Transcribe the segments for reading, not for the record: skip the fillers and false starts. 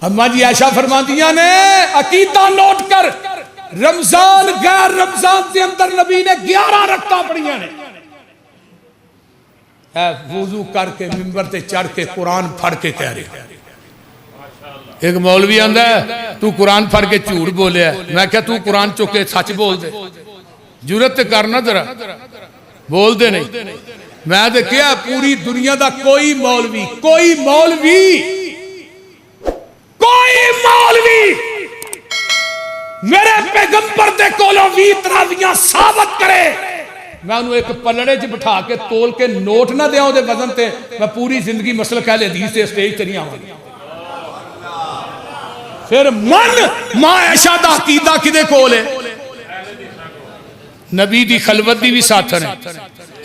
अम्मा जी आयशा फरमादियां ने अकीदा नोट कर, रमजान गैर रमजान के अंदर नबी ने 11 रकात पढ़ियां ने। वुजू करके मिंबर ते चढ़ के कुरान फड़ के कह रहे। एक मौलवी आंदा है तू कुरान फड़ के झूठ बोलिया। मैं क्या तू कुरान चुक के सच बोल दे, जरूरत करना जरा, बोलते नहीं। मैं तो क्या पूरी दुनिया का कोई मौलवी मेरे पैगंबर दे कोलों 20 तरावियां साबित करे, मैं उन्हें एक पलड़े च बिठा के तोल के नोट ना दिया उहदे वजन ते, मैं पूरी जिंदगी मसलक अहले हदीस से स्टेज ते नहीं आवांगा। फिर मन मां ऐशा दा अकीदा किदे कोल है? नबी दी खलवत दी भी साथन है।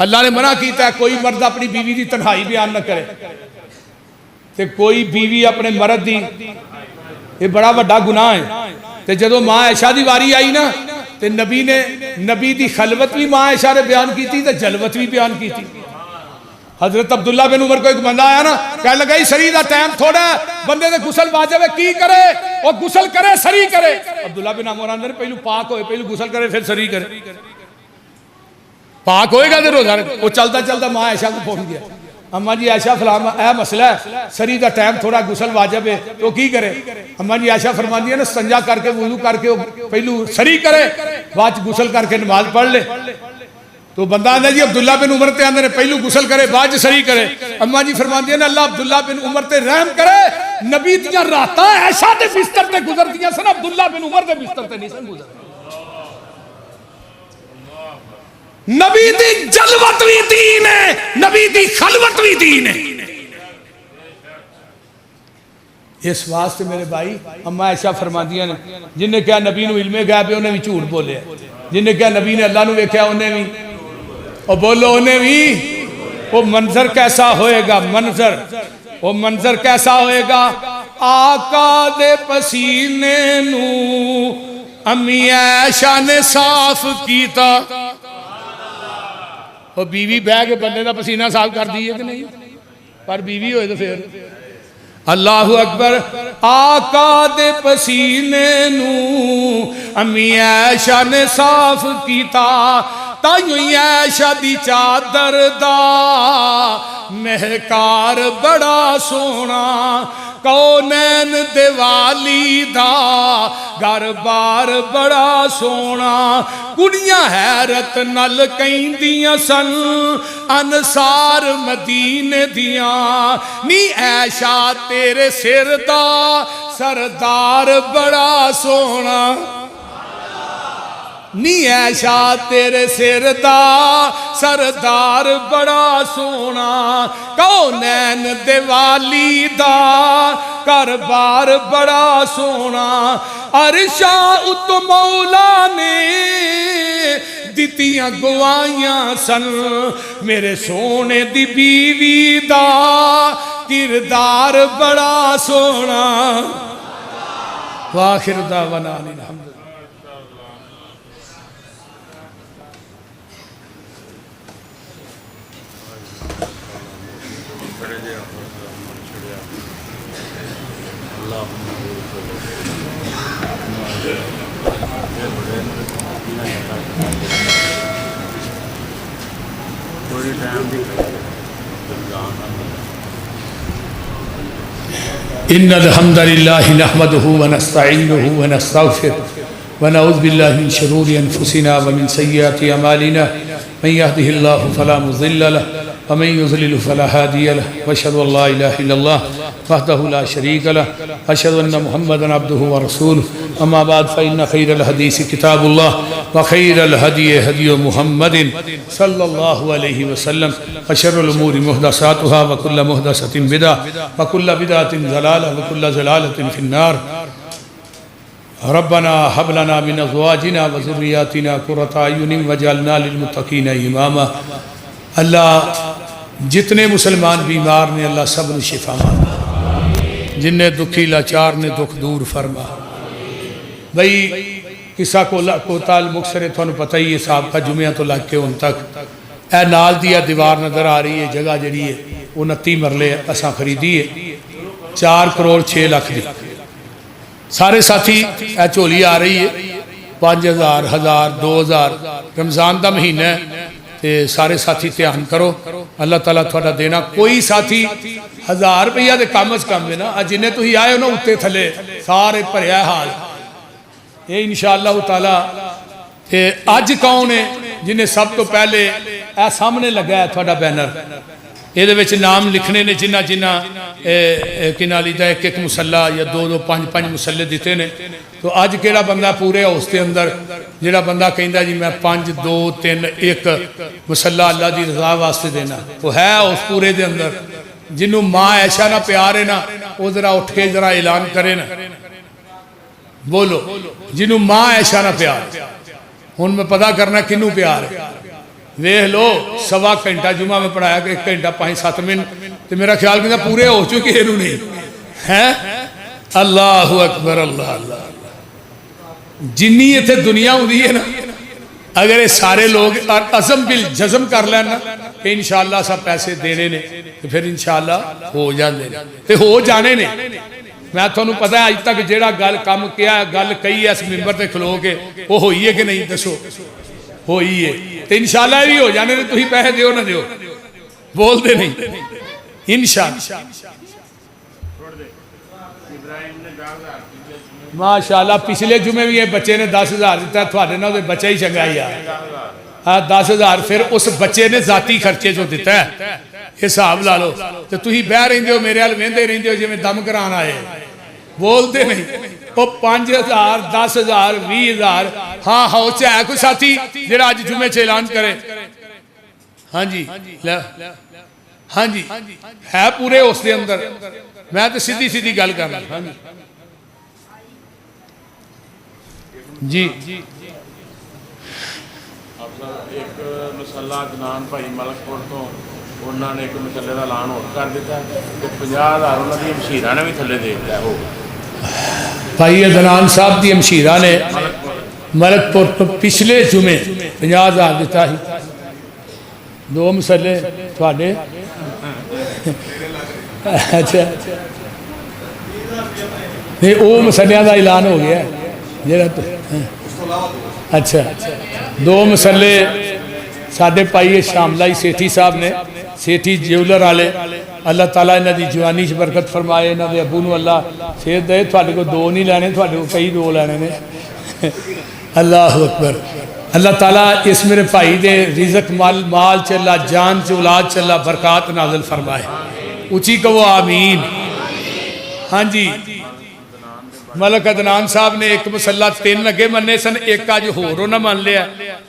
अल्लाह ने मना किया है कोई मर्द अपनी बीवी की तन्हाई बयान न करे, ते कोई बीवी अपने मर्द दी, ये बड़ा वड्डा गुनाह है। ते जदों मां ऐशा दी वारी आई ना, ते नबी ने नबी दी खलवत भी मां ऐशा ने बयान की थी, ते जलवत भी बयान की थी। हजरत अब्दुल्ला बिन उमर को एक बंदा आया ना, कह लगा सरी का टाइम थोड़ा बंदे ने गुसल वाजिब है, की करे? और गुसल करे सरी करे। अब्दुल्ला बिन उमर आंदे पहलू पाक होए, पहलू गुसल करे फिर सरी करे। पाक होएगा तो रोजा रखे। वो चलता चलता मां ऐशा को पहुंच गया, अम्मा जी ऐशा फलामा यह मसला है, सरी का टाइम थोड़ा गुसल वाजिब है तो की करे? अम्मा जी ऐशा फरमाती है ना संजा करके वुजू करके पहलू सरी करे, बाद गुसल करके नमाज पढ़ ले। तो बंदा आंदा जी अब्दुल्ला बिन उमर ते आंदे ने पहलू गुसल करे बाद सरी करे। अम्मा जी फरमाती है ना अल्लाह अब्दुल्ला बिन उमर ते रहम करे, नबी दियां रातां ऐशा दे बिस्तर ते गुजरदियां सन, अब्दुल्ला बिन उमर दे बिस्तर ते नहीं सन गुजरदियां। नबी दी जलवत भी दीन है, नबी दी खलवत भी दीन है। इस वास्ते मेरे भाई अम्मा ऐशा फरमादियां ने, जिन्हें क्या नबी नूं इल्मे गैब है उन्हें भी झूठ बोलिया, जिन्हें क्या नबी ने अल्लाह नूं वेख्या उन्हें भी, और बोलो उन्हें भी। वो मंजर कैसा होएगा? वो मंजर कैसा होएगा? आका दे पसीने नूं अम्मी ऐशा ने साफ कीता। और बीवी बह के बंदे का पसीना साफ कर दी है कि नहीं? पर बीवी होए तो फिर अल्लाहु अकबर। आका दे पसीने नूं अम्मी ऐशा ने साफ कीता, ताइयों ऐशा दी चादर दा महकार बड़ा सोना, कौनैन दिवाली दा घर बार बड़ा सोना। कुड़ियां हैरत नल कहंदियां सन अनसार मदीने दियां, नी ऐशा तेरे सिर दा सरदार बड़ा सोना, नी ऐशा तेरे सिर दा सरदार बड़ा सोना, कौनैन दिवाली दा घर बार बड़ा सोना। अरशा उत मौला ने दितियां गवाइयां सन, मेरे सोने दी बीवी दा किरदार बड़ा सोना। वाखिर दावना अल्हम्दुलिल्लाह। इन्नल हम्दलिल्लाहि नहमदुहु व नस्तईनुहु व नस्तगफिरुहु व नऊज़ु बिल्लाहि मिन शुरूरि अनफुसिना व मिन सय्यिआति अमालिना मन यहदिहिल्लाहु फला मुज़िल्ल लहु व मन युज़लिल फला हादिय लहु व अशहदु अल्ला इलाहा इल्लल्लाह वहदहु ला शरीक लहु व अशहदु अन्न मुहम्मदन अब्दुहु व रसूलुहु। अम्मा बाद फ़इन्न खैरल हदीस किताबुल्लाह व खैरल हदी हदी मुहम्मदिन सल्लल्लाहु अलैहि वसल्लम व शर्रुल उमूरि मुहदसातुहा व कुल्लु मुहदसतिन बिदअह व कुल्लु बिदअतिन ज़लालह व कुल्लु ज़लालतिन फिन्नार। रब्बना हब लना मिन अज़वाजिना व ज़ुर्रिय्यातिना क़ुर्रता अयुनिन वजअलना लिलमुत्तक़ीना इमामा। अल्लाह जितने मुसलमान बीमार ने अल्लाह सब ने शिफा मांगा, जिन्हें दुखी लाचार ने दुख दूर फरमा। भाई किसा कोताल मुक्सर है, थोड़ा पता ही है साहब का जुम्या तो लग के उन तक ए नाल दिया दीवार नज़र आ रही है, जगह जी है 29 मरले असा खरीदी है 4 करोड़ 6 लाख की। सारे साथी यह झोली आ रही है 5000 1000 2000 रमज़ान का महीना है तो सारे साथी ध्यान करो अल्लाह ताला थोड़ा देना कोई साथी 1000 रुपया तो कम अज कम है ना जिन्हें तुम आए हो ना उत्ते थले सारे भरया हाल ये इंशाअल्लाह ताला ते अज कौन है जिन्हें सब तो पहले ए सामने लगा है थोड़ा बैनर ये नाम लिखने ने जिन्ना जिन्ना कि नाली का एक एक मुसला या दो दो पांच पांच मुसले दिते ने तो अज केड़ा बंदा पूरे हाउस के अंदर जेड़ा बंदा कहता जी मैं 5 2 3 1 मुसला अल्लाह की रजा वास्ते देना वो है उस पूरे दे अंदर जिन्हों माँ ऐशा ना प्यार है ना वो जरा उठ के जरा ऐलान करे ना बोलो जिन्हों माँ ऐशा ना प्यार हुण मैं पता करना किनू प्यार है वेख लो सवा घंटा जुमा में पढ़ाया कि 1 घंटा 5-7 मिनट तो मेरा ख्याल कहता पूरे हो चुके इनू नहीं है अल्लाह अकबर अल्लाह अल्लाह जिन्नी इत्थे दुनिया होंदी है ना अगर ये सारे लोग अज़म बिल जज़म कर लेना कि इंशाअल्लाह सब पैसे देने ने तो फिर इंशाअल्लाह हो जाते ते हो जाने ने मैं थोनू पता है अज तक जेड़ा गल कम किया गल कही है इस मिंबर ते खलो के वो होई है कि नहीं दसो होई है तो इंशाअल्लाह भी हो जाने ने तुसीं पैसे दिओ ना दिओ बोलते नहीं इंशाअल्लाह माशाअल्लाह पिछले जुमे भी ये बच्चे ने 10,000 दिता थोड़े ना बच्चा ही चंगा ही आ 10,000 फिर उस बच्चे ने जाती खर्चे जो दिता है हिसाब ला लो तो तुसीं बह रहिंदे हो मेरे हाल वेंदे रहिंदे हो जिवें दम करान आए बोलते नहीं वो 5,000 10,000 20,000 हाँ हाँ है कोई साथी जेड़ा अज जुमे च ऐलान करे हाँ जी हाँ जी है पूरे उसके अंदर मैं तो सीधी सीधी गल कर हाँ जी जी एक मसला अदनान भाई मलकपुर तो उन्होंने एक मसले का ऐलान होर कर दिता तो 50,000 उन्होंने मशीरा ने भी थले दे दिया हो भाई अदनान साहब की मशीरा ने मलकपुर तो पिछले जुमे 50,000 दिता ही 2 मसले थोड़े अच्छा नहीं वो मसलियां का ऐलान हो गया जरा अच्छा 2 मसले साढ़े भाई शामलाई सेठी साहब ने सेठी ज्वेलर वाले अल्लाह ताला इन्हों की जवानी च बरकत फरमाए इन्हों के अबू अल्लाह सेहत दे थोड़े को 2 नहीं लैने थोड़े को कई 2 लैने ने अल्लाह अकबर अल्लाह ताला इस मेरे भाई दे रिज़क माल चला जान च औलाद चला बरकत नाज़िल फरमाए उची कहो आमीन हाँ जी मलक अदनान साहब ने एक मसला 3 अगे मन्ने सन एक अज होर उन्हें मन लिया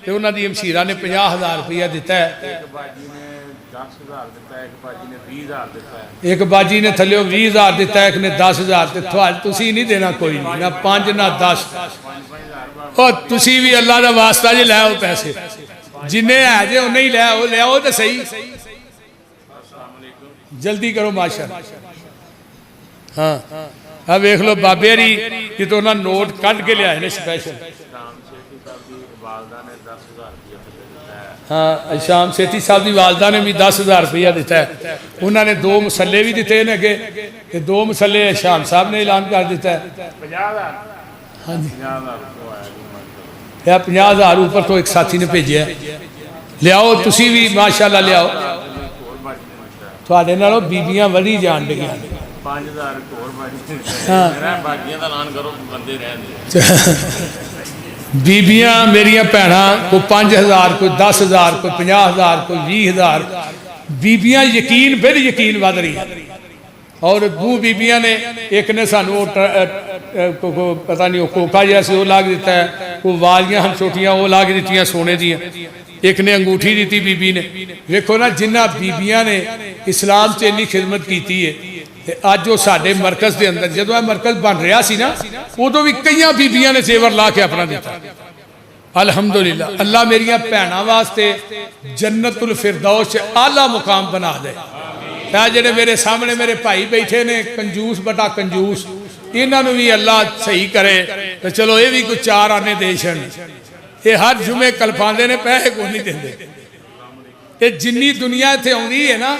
तो उन्होंने मशीरा ने 50,000 रुपया दिता है एक बाजी ने थल्ले 20,000 दिता एक ने 10,000 तुसी नहीं देना कोई नहीं ना 5 ना 10 और तुसी भी अल्लाह का वास्ता जे लै आओ पैसे जिन्हें है जे उन्हें ही लै आओ तो सही जल्दी करो माशाअल्लाह हाँ अब वेख लो बाबे री कि तो उन्होंने नोट कढ़ के लिया ने स्पैशल हाँ शाम सेठी साहब की वालदा ने भी 10,000 रुपया दिता है उन्होंने 2 मसले भी दिते ने अगे 2 मसले शाम साहब ने ऐलान कर दिता है हाँ जी 50,000 ऊपर तो एक साथी ने भेजा लियाओ तुसी भी माशाअल्लाह लियाओ थोड़े नालों बीबियां वधी जान लगियां 5,000 बीबियां मेरिया भैन कोई 5,000 कोई 10,000 कोई 50,000 कोई 20,000 बीबियां यकीन फिर यकीन वध रही और 2 बीबियां ने एक ने सानू पता नहीं कोका जैसे वो ला के दिता है कोई वालियां हम छोटियां वो ला के दित्तियां सोने दियां एक ने अंगूठी दी बीबी ने देखो ना जिन्ना बीबियां ने इस्लाम से इन्नी खिदमत की है अज वो साडे मरकज के अंदर जो मरकज बन रहा सी ना उदों भी कई बीबियां ने सेवर ला के अपना दिता अल्हम्दुलिल्लाह अल्लाह मेरिया भैनों वास्ते जन्नतुल फिरदौस आला मुकाम बना दे जेडे मेरे सामने मेरे भाई बैठे ने कंजूस बटा कंजूस इन्हों भी अल्लाह सही करे तो चलो ये भी कुछ 4 आने दे छन ये हर जुमे कल्पाते ने पैसे को नहीं देंगे ये जिन्नी दुनिया इत्थे आउंदी है ना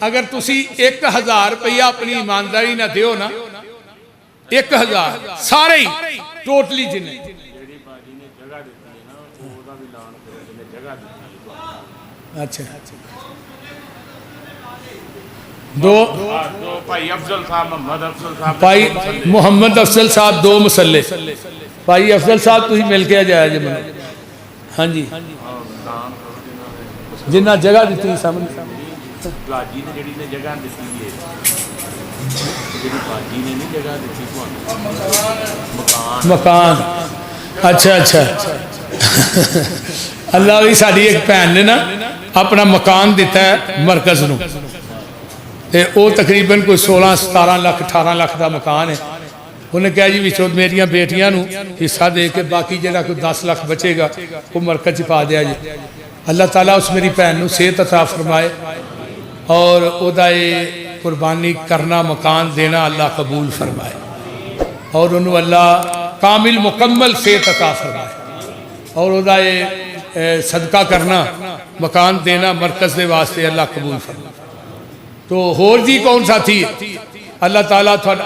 अगर तुसी 1,000 रुपया अपनी ईमानदारी ना दिओ ना 1000 ਸਾਰੇ ਹੀ ਟੋਟਲੀ ਜਿੰਨੇ ਜਿਹੜੀ ਬਾਜੀ ਨੇ ਜਗ੍ਹਾ ਦਿੱਤੀ ਹੈ ਨਾ ਉਹਦਾ ਵੀ ਐਲਾਨ ਕਰੋ ਜਿਹਨੇ ਜਗ੍ਹਾ ਦਿੱਤੀ ਹੈ। ਅੱਛਾ ਦੋ ਦੋ ਭਾਈ ਅਫਜ਼ਲ ਸਾਹਿਬ ਮੁਹੰਮਦ ਅਫਜ਼ਲ ਸਾਹਿਬ ਭਾਈ ਮੁਹੰਮਦ ਅਫਜ਼ਲ ਸਾਹਿਬ 2 ਮਸੱਲੇ ਭਾਈ ਅਫਜ਼ਲ ਸਾਹਿਬ ਤੁਸੀਂ ਮਿਲ ਕੇ ਜਾਇਆ ਜੇ ਮੈਨੂੰ ਹਾਂਜੀ ਐਲਾਨ ਕਰੋ ਜਿਨ੍ਹਾਂ ਨੇ ਜਿੰਨਾ ਜਗ੍ਹਾ ਦਿੱਤੀ ਸਾਹਮਣੇ ਬਾਜੀ ਨੇ ਜਿਹੜੀ ਨੇ ਜਗ੍ਹਾ ਦਿੱਤੀ ਹੈ ਜਿਹੜੀ ਬਾਜੀ ਨੇ ਨਹੀਂ ਜਗ੍ਹਾ ਦਿੱਤੀ ਤੁਹਾਨੂੰ ਮਕਾਨ ਅੱਛਾ ਅੱਛਾ ਅੱਲਾ ਦੀ ਸਾਡੀ ਇੱਕ ਭੈਣ ਨੇ ਨਾ ਆਪਣਾ ਮਕਾਨ ਦਿੱਤਾ ਹੈ ਮਰਕਜ਼ ਨੂੰ ਤੇ ਉਹ ਤਕਰੀਬਨ ਕੋਈ 16 17 ਲੱਖ 18 ਲੱਖ ਦਾ ਮਕਾਨ ਹੈ ਉਹਨੇ ਕਿਹਾ ਜੀ ਵਿੱਚੋਂ ਮੇਰੀਆਂ ਬੇਟੀਆਂ ਨੂੰ ਹਿੱਸਾ ਦੇ ਕੇ ਬਾਕੀ ਜਿਹੜਾ ਕੋਈ 10 ਲੱਖ ਬਚੇਗਾ ਉਹ ਮਰਕਜ਼ 'ਚ ਪਾ ਦਿਆ ਜੀ ਅੱਲਾਹ ਤਾਲਾ ਉਸ ਮੇਰੀ ਭੈਣ ਨੂੰ ਸਿਹਤ ਅਤਾ ਫਰਮਾਏ और उदा कुर्बानी करना मकान देना अल्लाह कबूल फरमाए और उन्होंने अल्लाह कामिल मुकम्मल सेहत अता फरमाए और उदा सदका करना मकान देना मरकज़ के वास्ते अल्लाह कबूल फरमाए। तो होर जी कौन सा थी अल्लाह ताला थोड़ा